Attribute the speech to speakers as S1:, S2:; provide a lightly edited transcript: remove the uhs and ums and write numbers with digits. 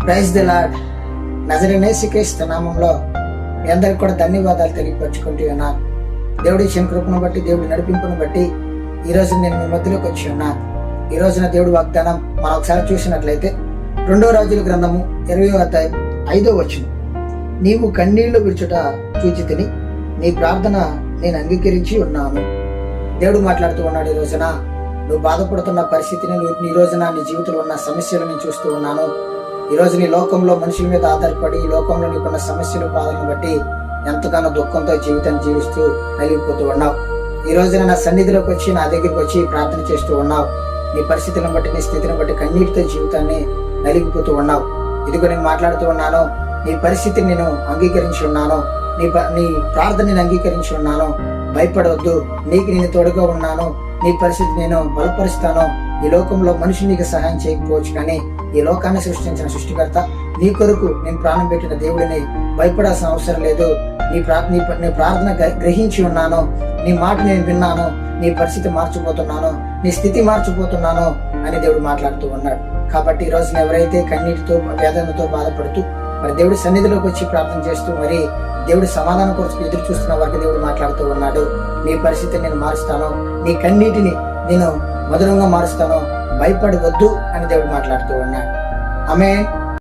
S1: Praise the lord. నజరేయుడైన యేసుక్రీస్తు నామంలో మీ అందరికి కూడా ధన్యవాదాలు తెలియపరచుకుంటూ ఉన్నాను. దేవుడి ఇచ్చిన కృపను బట్టి, దేవుడి నడిపింపును బట్టి ఈ రోజు నేను మీ మధ్యలోకి వచ్చి ఉన్నాను. ఈ రోజున దేవుడి వాగ్దానం మనం ఒకసారి చూసినట్లయితే 2 రాజుల గ్రంథము 20వ అధ్యాయం 5వ వచనం. నీవు కన్నీళ్లు విడుచుట చూచి తిని నీ ప్రార్థన నేను అంగీకరించి ఉన్నాను. దేవుడు మాట్లాడుతూ ఉన్నాడు. ఈ రోజున నువ్వు బాధపడుతున్న పరిస్థితిని, ఈ రోజున నీ జీవితంలో ఉన్న సమస్యలు నేను చూస్తూ ఉన్నాను. ఈ రోజు నీ లోకంలో మనుషుల మీద ఆధారపడి, ఈ లోకంలో నీకున్న సమస్యలు, బాధలను బట్టి ఎంతగానో దుఃఖంతో జీవితాన్ని జీవిస్తూ నలిగిపోతూ ఉన్నావు. ఈ రోజున నా సన్నిధిలోకి వచ్చి, నా దగ్గరికి వచ్చి ప్రార్థన చేస్తూ ఉన్నావు. నీ పరిస్థితులను బట్టి, నీ స్థితిని బట్టి కన్నీటితో జీవితాన్ని నలిగిపోతూ ఉన్నావు. ఇదిగో నేను మాట్లాడుతూ ఉన్నాను. నీ పరిస్థితిని నేను అంగీకరించి ఉన్నాను. నీ ప్రార్థన నేను అంగీకరించి ఉన్నాను. భయపడవద్దు, నీకు నేను తోడుగా ఉన్నాను. నీ పరిస్థితి నేను బలపరుస్తాను. ఈ లోకంలో మనిషి నీకు సహాయం చేయకపోవచ్చు, కానీ ఈ లోకాన్ని సృష్టించిన సృష్టికర్త, నీ కొరకు నేను ప్రాణం పెట్టిన దేవుడిని భయపడాల్సిన అవసరం లేదు. నీ ప్రార్థన గ్రహించి ఉన్నాను. నీ మాట నేను విన్నాను. నీ పరిస్థితి మార్చిపోతున్నాను, నీ స్థితి మార్చిపోతున్నాను అని దేవుడు మాట్లాడుతూ ఉన్నాడు. కాబట్టి ఈ రోజున ఎవరైతే కన్నీటితో, వేదనతో బాధపడుతూ మరి దేవుడి సన్నిధిలోకి వచ్చి ప్రార్థన చేస్తూ మరి దేవుడి సమాధానం కోసం ఎదురు చూస్తున్న వారికి దేవుడు మాట్లాడుతూ ఉన్నాడు. నీ పరిస్థితిని నేను మారుస్తాను, నీ కన్నీటిని నేను మధురంగా మారుస్తాను, భయపడవద్దు అని దేవుడు మాట్లాడుతూ ఉన్నాడు. ఆమేన్.